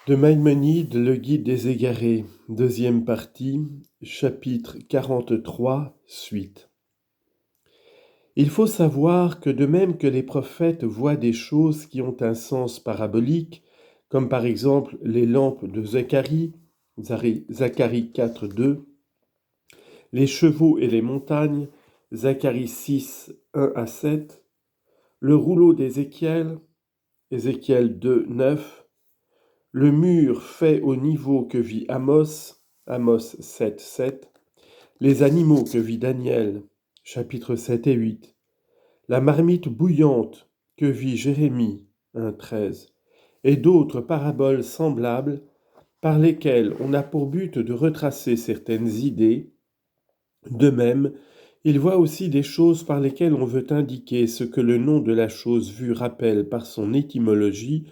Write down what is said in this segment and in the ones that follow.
De Maïmonide, le guide des égarés, deuxième partie, chapitre 43, suite. Il faut savoir que de même que les prophètes voient des choses qui ont un sens parabolique, comme par exemple les lampes de Zacharie, Zacharie 4, 2, les chevaux et les montagnes, Zacharie 6, 1 à 7, le rouleau d'Ézéchiel, Ézéchiel 2, 9, le mur fait au niveau que vit Amos, Amos 7, 7, les animaux que vit Daniel, chapitres 7 et 8, la marmite bouillante que vit Jérémie, 1, 13, et d'autres paraboles semblables par lesquelles on a pour but de retracer certaines idées. De même, il voit aussi des choses par lesquelles on veut indiquer ce que le nom de la chose vue rappelle par son étymologie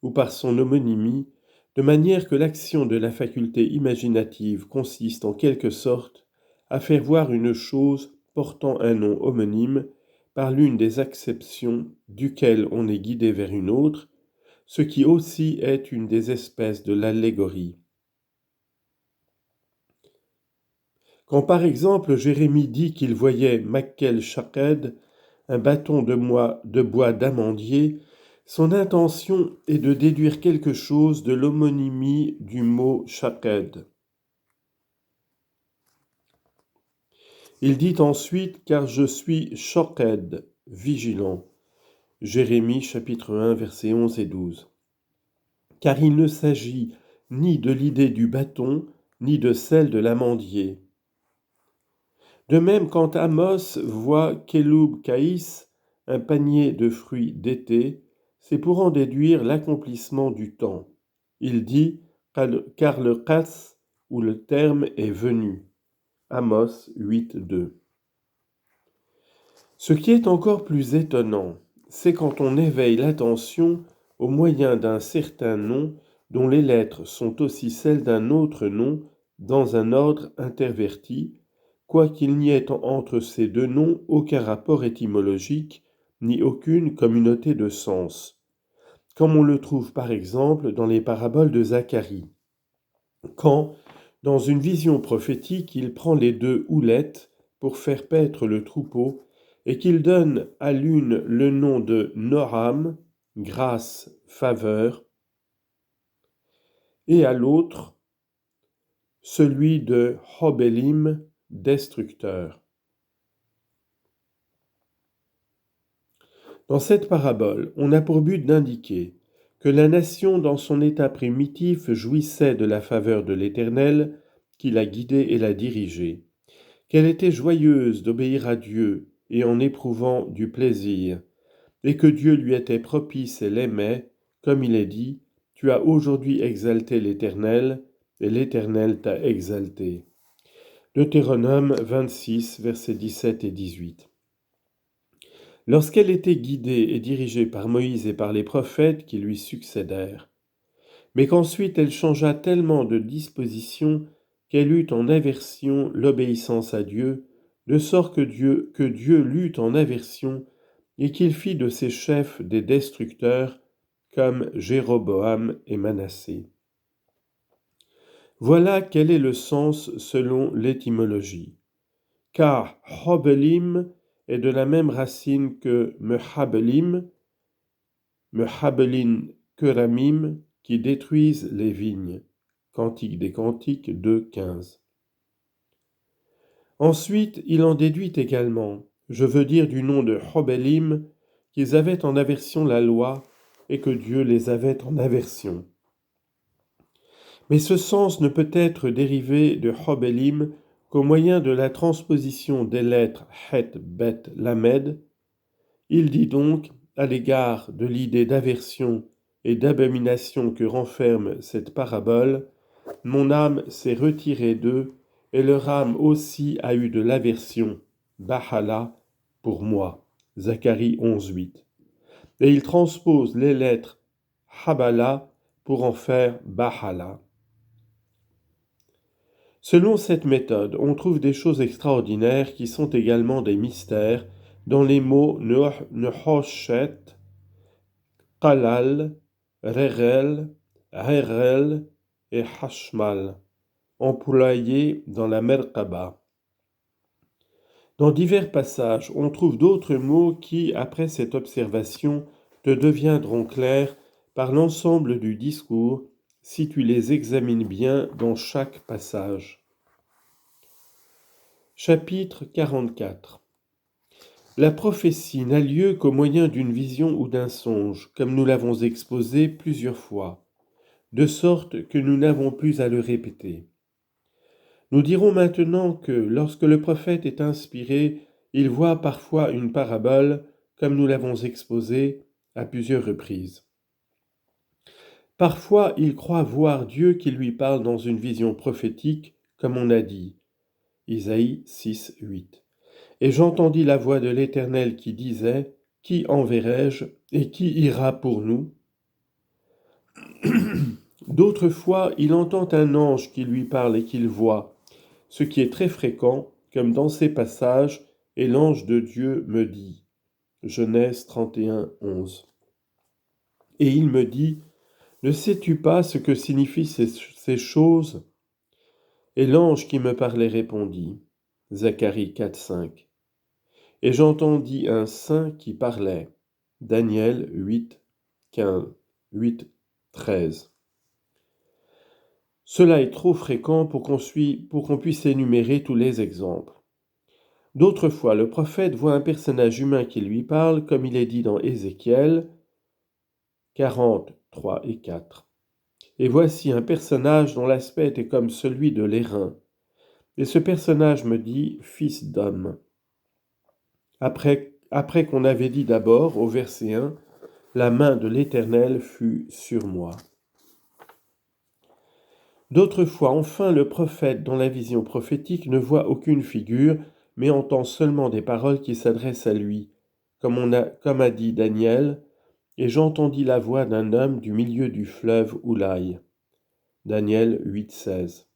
ou par son homonymie, de manière que l'action de la faculté imaginative consiste en quelque sorte à faire voir une chose portant un nom homonyme par l'une des acceptions duquel on est guidé vers une autre, ce qui aussi est une des espèces de l'allégorie. Quand par exemple Jérémie dit qu'il voyait Makkel Shaked, un bâton de bois d'amandier, son intention est de déduire quelque chose de l'homonymie du mot Shaked. Il dit ensuite « car je suis Shoked, vigilant ». Jérémie chapitre 1 versets 11 et 12. Car il ne s'agit ni de l'idée du bâton, ni de celle de l'amandier. De même, quand Amos voit Kelub Caïs, un panier de fruits d'été, c'est pour en déduire l'accomplissement du temps. Il dit « car le qas ou le terme est venu ». Amos 8, 2. Ce qui est encore plus étonnant, c'est quand on éveille l'attention au moyen d'un certain nom dont les lettres sont aussi celles d'un autre nom dans un ordre interverti, quoiqu'il n'y ait entre ces deux noms aucun rapport étymologique, ni aucune communauté de sens, comme on le trouve par exemple dans les paraboles de Zacharie, quand, dans une vision prophétique, il prend les deux houlettes pour faire paître le troupeau, et qu'il donne à l'une le nom de Noram, grâce, faveur, et à l'autre celui de Hobelim, destructeur. Dans cette parabole, on a pour but d'indiquer que la nation dans son état primitif jouissait de la faveur de l'Éternel, qui l'a guidée et l'a dirigée, qu'elle était joyeuse d'obéir à Dieu et en éprouvant du plaisir, et que Dieu lui était propice et l'aimait, comme il est dit, « Tu as aujourd'hui exalté l'Éternel, et l'Éternel t'a exalté ». Deutéronome 26, versets 17 et 18. Lorsqu'elle était guidée et dirigée par Moïse et par les prophètes qui lui succédèrent, mais qu'ensuite elle changea tellement de disposition qu'elle eut en aversion l'obéissance à Dieu, de sorte que Dieu l'eut en aversion et qu'il fit de ses chefs des destructeurs comme Jéroboam et Manassé. Voilà quel est le sens selon l'étymologie. Car Hobelim est de la même racine que Mehabelim, Mehabelin Keramim, qui détruisent les vignes. Cantique des Cantiques 2.15. Ensuite, il en déduit également, je veux dire du nom de Hobelim, qu'ils avaient en aversion la loi et que Dieu les avait en aversion. Mais ce sens ne peut être dérivé de Hobelim qu'au moyen de la transposition des lettres Het, Bet, Lamed. Il dit donc, à l'égard de l'idée d'aversion et d'abomination que renferme cette parabole, « Mon âme s'est retirée d'eux, et leur âme aussi a eu de l'aversion, Bahala, pour moi. » Zacharie 11.8. Et il transpose les lettres Habala pour en faire Bahala. Selon cette méthode, on trouve des choses extraordinaires qui sont également des mystères dans les mots Nehoshet, Qalal, Rerel, Herel et Hashmal, employés dans la Merkaba. Dans divers passages, on trouve d'autres mots qui, après cette observation, te deviendront clairs par l'ensemble du discours si tu les examines bien dans chaque passage. Chapitre 44. La prophétie n'a lieu qu'au moyen d'une vision ou d'un songe, comme nous l'avons exposé plusieurs fois, de sorte que nous n'avons plus à le répéter. Nous dirons maintenant que lorsque le prophète est inspiré, il voit parfois une parabole, comme nous l'avons exposé à plusieurs reprises. Parfois, il croit voir Dieu qui lui parle dans une vision prophétique, comme on a dit. Isaïe 6, 8. Et j'entendis la voix de l'Éternel qui disait, « Qui enverrai-je et qui ira pour nous ?» D'autres fois, il entend un ange qui lui parle et qu'il voit, ce qui est très fréquent, comme dans ces passages, « Et l'ange de Dieu me dit » Genèse 31, 11. Et il me dit, « Ne sais-tu pas ce que signifient ces choses ?» Et l'ange qui me parlait répondit, Zacharie 4, 5. Et j'entendis un saint qui parlait, Daniel 8, 15, 8, 13. Cela est trop fréquent pour qu'on puisse énumérer tous les exemples. D'autres fois, le prophète voit un personnage humain qui lui parle, comme il est dit dans Ézéchiel 40, 3 et 4. Et voici un personnage dont l'aspect était comme celui de l'airain. Et ce personnage me dit, fils d'homme. Après qu'on avait dit d'abord, au verset 1, la main de l'Éternel fut sur moi. D'autres fois, enfin, le prophète, dans la vision prophétique, ne voit aucune figure, mais entend seulement des paroles qui s'adressent à lui, comme a dit Daniel, « Et j'entendis la voix d'un homme du milieu du fleuve Oulaï. » Daniel 8, 16.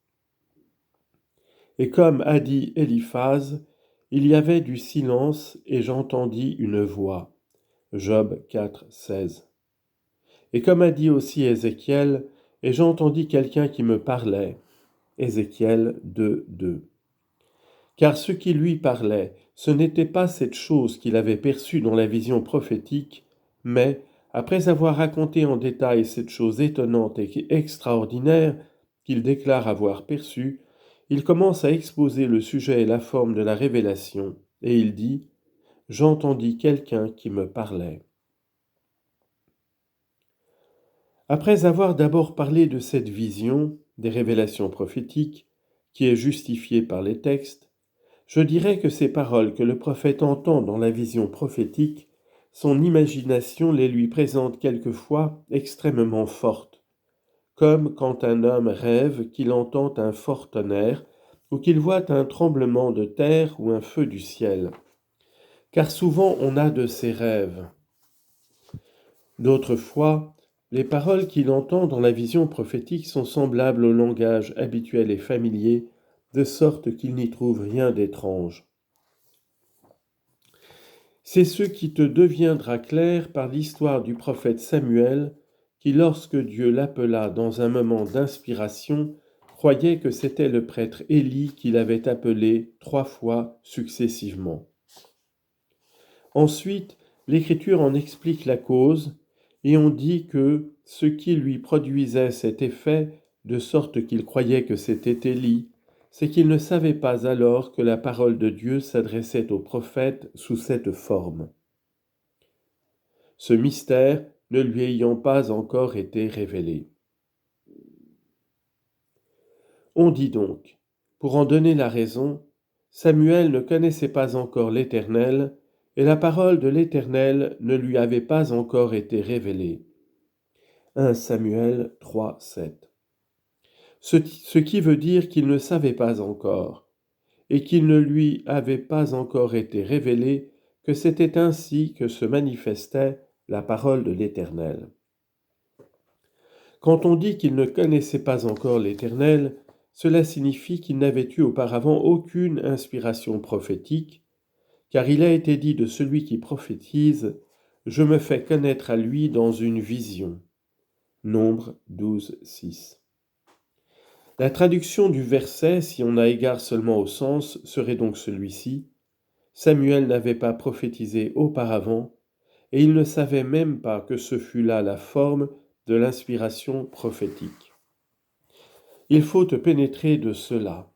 Et comme a dit Éliphaz, il y avait du silence et j'entendis une voix. Job 4, 16. Et comme a dit aussi Ézéchiel, et j'entendis quelqu'un qui me parlait. Ézéchiel 2, 2. Car ce qui lui parlait, ce n'était pas cette chose qu'il avait perçue dans la vision prophétique, mais, après avoir raconté en détail cette chose étonnante et extraordinaire qu'il déclare avoir perçue, il commence à exposer le sujet et la forme de la révélation, et il dit « J'entendis quelqu'un qui me parlait. » Après avoir d'abord parlé de cette vision, des révélations prophétiques, qui est justifiée par les textes, je dirais que ces paroles que le prophète entend dans la vision prophétique, son imagination les lui présente quelquefois extrêmement fortes, comme quand un homme rêve qu'il entend un fort tonnerre ou qu'il voit un tremblement de terre ou un feu du ciel. Car souvent on a de ces rêves. D'autres fois, les paroles qu'il entend dans la vision prophétique sont semblables au langage habituel et familier, de sorte qu'il n'y trouve rien d'étrange. C'est ce qui te deviendra clair par l'histoire du prophète Samuel, qui, lorsque Dieu l'appela dans un moment d'inspiration, croyait que c'était le prêtre Élie qui l'avait appelé 3 fois successivement. Ensuite, l'Écriture en explique la cause, et on dit que ce qui lui produisait cet effet, de sorte qu'il croyait que c'était Élie, c'est qu'il ne savait pas alors que la parole de Dieu s'adressait au prophète sous cette forme. Ce mystère ne lui ayant pas encore été révélé. On dit donc, pour en donner la raison, Samuel ne connaissait pas encore l'Éternel, et la parole de l'Éternel ne lui avait pas encore été révélée. 1 Samuel 3, 7. Ce qui veut dire qu'il ne savait pas encore, et qu'il ne lui avait pas encore été révélé que c'était ainsi que se manifestait la parole de l'Éternel. Quand on dit qu'il ne connaissait pas encore l'Éternel, cela signifie qu'il n'avait eu auparavant aucune inspiration prophétique, car il a été dit de celui qui prophétise « Je me fais connaître à lui dans une vision ». Nombre 12, 6. La traduction du verset, si on a égard seulement au sens, serait donc celui-ci. Samuel n'avait pas prophétisé auparavant, et il ne savait même pas que ce fût là la forme de l'inspiration prophétique. Il faut te pénétrer de cela.